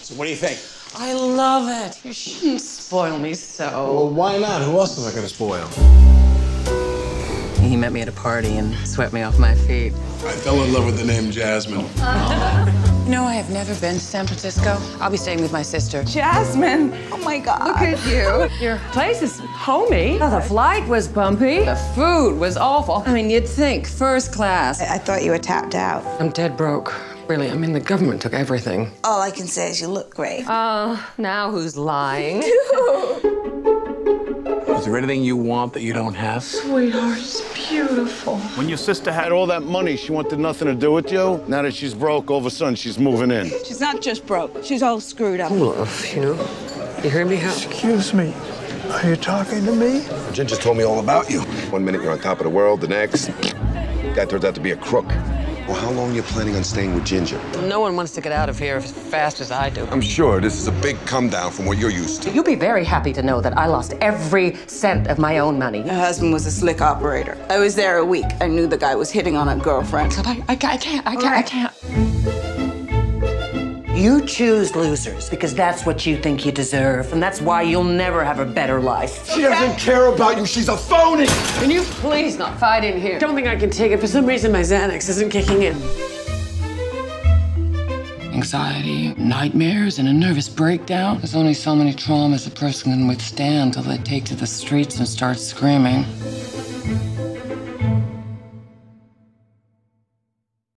So what do you think? I love it. You shouldn't spoil me so. Well, why not? Who else am I gonna spoil? He met me at a party and swept me off my feet. I fell in love with the name Jasmine. You know, I have never been to San Francisco. I'll be staying with my sister. Jasmine! Oh my God. Look at you. Your place is homey. Oh, the flight was bumpy. The food was awful. I mean, you'd think first class. I thought you were tapped out. I'm dead broke. Really, I mean, the government took everything. All I can say is you look great. Now who's lying? Is there anything you want that you don't have? Sweetheart, it's beautiful. When your sister had all that money, she wanted nothing to do with you. Now that she's broke, all of a sudden she's moving in. She's not just broke. She's all screwed up. Love, you know? You hear me, Hal? Excuse me. Are you talking to me? Ginger told me all about you. One minute you're on top of the world, the next, guy turns out to be a crook. Well, how long are you planning on staying with Ginger? No one wants to get out of here as fast as I do. I'm sure this is a big come down from what you're used to. You'll be very happy to know that I lost every cent of my own money. Her husband was a slick operator. I was there a week. I knew the guy was hitting on a girlfriend. I can't. You choose losers because that's what you think you deserve, and that's why you'll never have a better life. She doesn't care about you. She's a phony. Can you please not fight in here? Don't think I can take it. For some reason, my Xanax isn't kicking in. Anxiety, nightmares, and a nervous breakdown. There's only so many traumas a person can withstand till they take to the streets and start screaming.